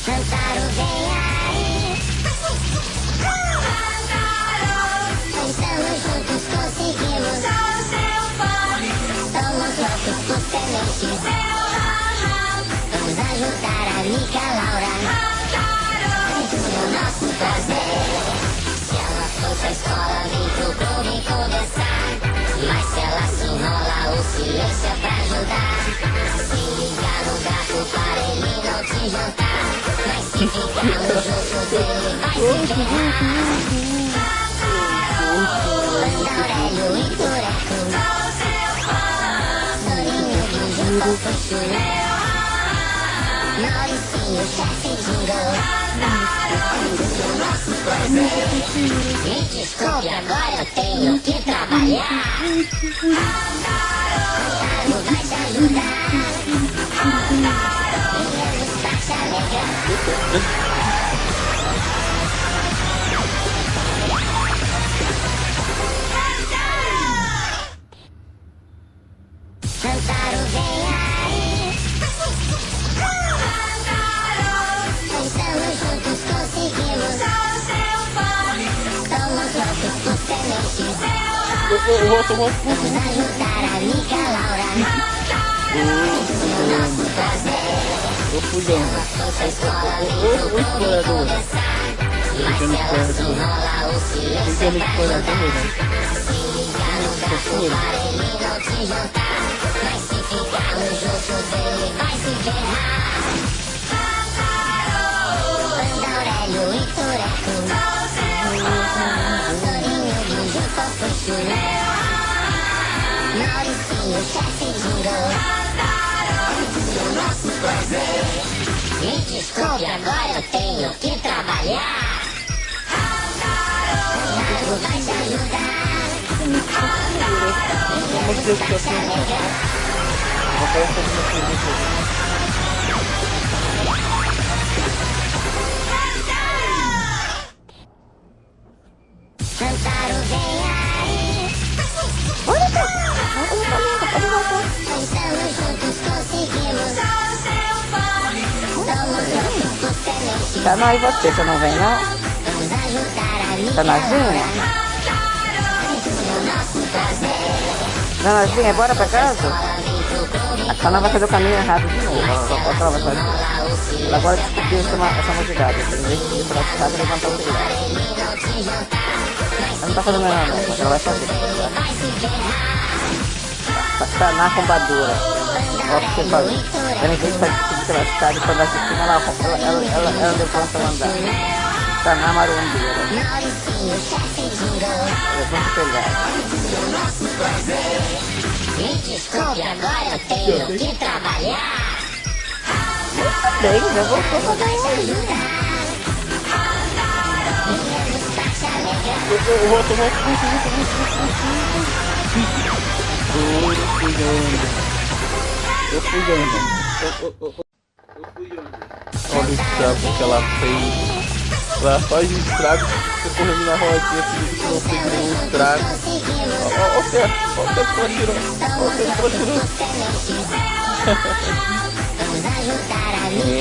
Santaro vem aí. Estamos juntos, conseguimos. Sou seu fã. Somos loucos por sementes. Vamos ajudar a Mica Laura. O nosso prazer. Se ela for pra escola, vem pro clube conversar. Mas se ela se enrola, o silêncio é pra ajudar. Se ligar no gato para ele não te jantar. Mas se ficar no jogo dele, vai se ferrar. Banda Aurélio e Tureco. Sou seu fã. Sorinho, Guinjo, Fofuxu. Mauricinho, chefe Jingle. O nosso prazer. Me desculpe, agora eu tenho que trabalhar. Santaro vai te ajudar. Viemos pra te alegrar. Santaro vem aí. Estamos juntos, conseguimos. Sou seu fã. Somos loucos por sementes. Vamos ajudar a Mica Laura. Esse é o nosso prazer. Se ela for pra escola, vem pro clube conversar. Mas se ela se enrola, o silêncio é pra ajudar. Se ligar no gato para ele não te jantar. Mas se ficar no jogo dele, vai se ferrar. Banda Aurélio e Tureco. Sou seu fã. Sorinho, Guinjo, Fofuxu. Mauricinho, chefe Jingle. O nosso prazer. Me desculpe, agora eu tenho que trabalhar. Santaro vai te ajudar. Vamos ver o que eu tenho. Vou fazer uma pergunta. Santaro vem aí. Estamos juntos, conseguimos. Sou seu fã. Somos loucos por sementes. Tá nós e você não vem não? Vamos ajudar a Mica Tá nozinha? O nosso prazer. Danazinha, bora pra casa? Escola, vem pro clube. A Cana vai fazer o caminho errado de novo. Ela vai fazer. Ela agora descobriu essa novidade. Em vez de ir pra cidade e levantar o telhado. Ela não tá fazendo nada não, mas ela vai fazer. Tá na arrombadora. Ó o que você faz. Ela em vez de subir pela escada e pra andar de cima, ela levanta o andar. Tá na marombeira. Mauricinho, chefe Jingle. Levanta o telhado. O nosso prazer. Me desculpe, agora eu tenho que trabalhar. Muito bem, já voltou pra Vai te ganhar. ajudar. Viemos pra te alegrar. Eu fui ganhando. Olha o estrago que ela fez. Ela faz um estrago, fica correndo na rodinha, fingindo que não fez nenhum estrago. Ó o teto que ela tirou. Ó o teto que ela tirou. Vamos ajudar a Mica É,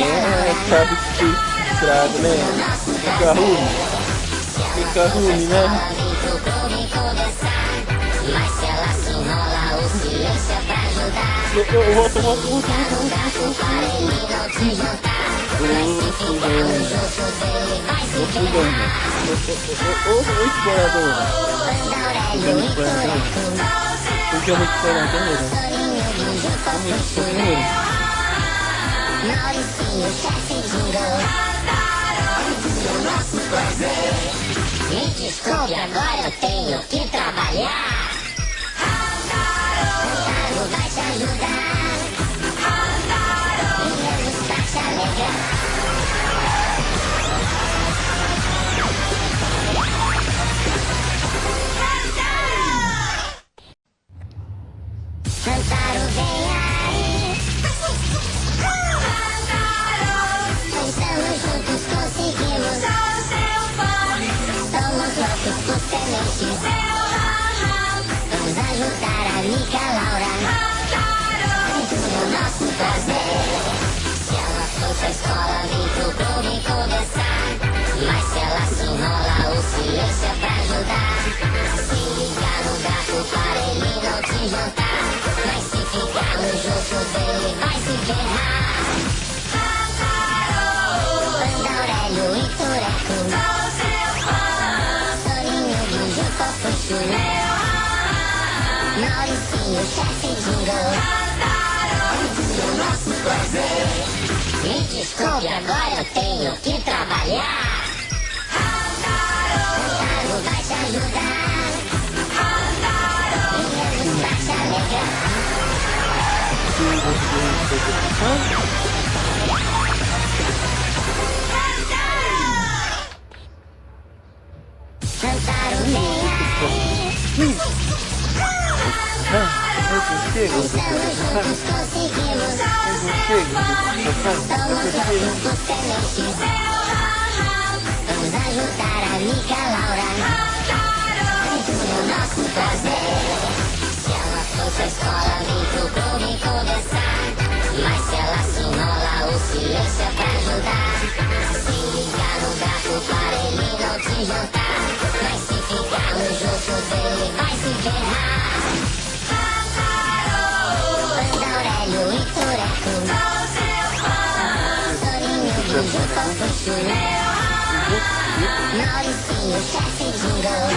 sabe que fez estrago, né? Fica ruim. Fica ruim, né? vem pro clube conversar. Mas se ela se enrola, o silêncio é pra ajudar. Volta. Gato para ele não te jantar. Eu fui ganhando. Ô, exploradora. Banda Aurélio e Tureco. Porque é uma exploradora. Sorinho, Guinjo, Como é que Fofuxu. foi? Mauricinho, chefe Jingle. O nosso prazer. Me desculpe, agora eu tenho que trabalhar. Santaro vai te ajudar. Viemos pra te alegrar. Santaro vem aí. Estamos juntos, conseguimos. Sou seu fã. Somos loucos por sementes. Vamos ajudar a Mica Laura. O nosso prazer. Se ela for pra escola, vem pro clube Mas se ela se enrola, o silêncio é pra ajudar. Se liga no gato para ele não te jantar. Mas se ficar no jogo dele, vai se ferrar. Banda Aurélio e Tureco, Soninho, Guinjo, Cocuchu, Mauricinho, chefe Jingle. O nosso prazer. Me desculpe, agora eu tenho que trabalhar. Cantarola vai te ajudar. E ele vai te alegrar. Estamos juntos, conseguimos. Somos loucos tenentes. Vamos ajudar a Mica Laura. No nosso prazer. Se ela for pra escola, vem pro clube conversar. Mas se ela se enrola, o silêncio é pra ajudar. Se ligar no gato para ele não te jantar. Mas se ficar no jogo dele, vai se ferrar. Banda Aurélio e Tureco, Soninho, Guinjo, Cocuchu, Mauricinho, chefe Jingle.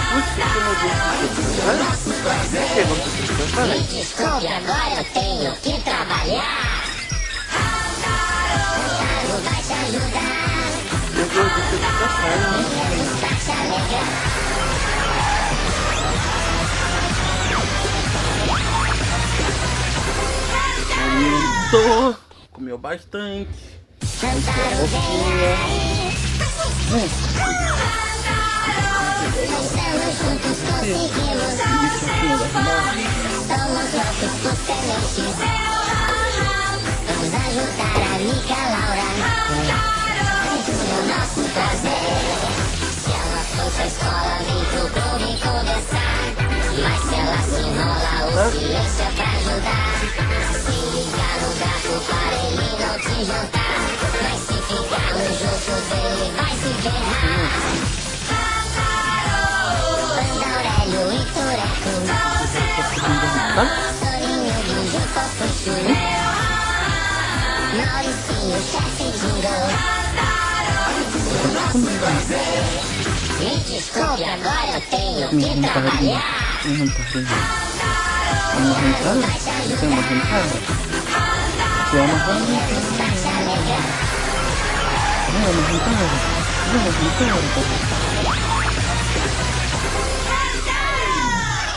O nosso prazer. Me desculpe, agora eu tenho que trabalhar. Cantarola vai te ajudar. E ele vai te alegrar. Comeu bastante. Estamos juntos, conseguimos. Somos loucos por tenentes. Vamos ajudar a Mica Laura. No nosso prazer. Se ela for pra escola, vem pro clube conversar. Mas se ela se enrola, o silêncio é pra ajudar. Se ligar no gato para ele não te jantar. Mas se ficar no jogo dele, vai se ferrar. Banda Aurélio e Tureco, Soninho, Guinjo, Cocuchu, Mauricinho, chefe Jingle. O nosso prazer. Me desculpe, agora eu tenho que trabalhar. Cantarola vai te ajudar. E ele vai te alegrar.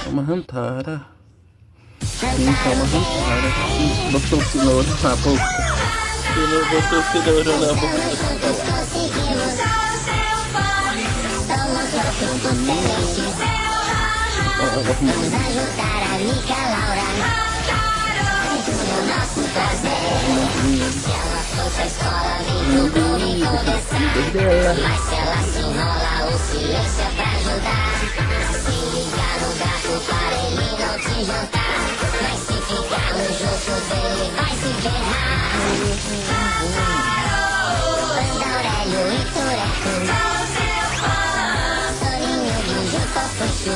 Uma rantara. Sim, é uma rantara. Botou cenoura na boca. Botou cenoura na boca. Conseguimos. Somos loucos por tenentes. Vamos ajudar a Mica Laura. No nosso prazer. Se ela for pra escola, vem pro clube conversar. Mas se ela se enrola, o silêncio é pra ajudar. Se ligar no gato para ele não te jantar. Mas se ficar no jogo dele, vai se ferrar. Banda Aurélio e Tureco, Soninho, Guinjo, Cocuchu,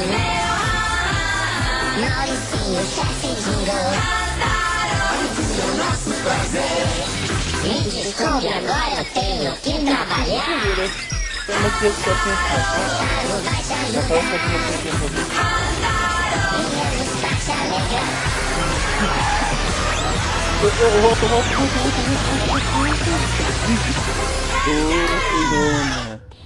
Mauricinho, chefe Jingle. O nosso prazer. Me desculpe, agora eu tenho que trabalhar. Cantarola vai te ajudar. E ele vai te alegrar. Ô,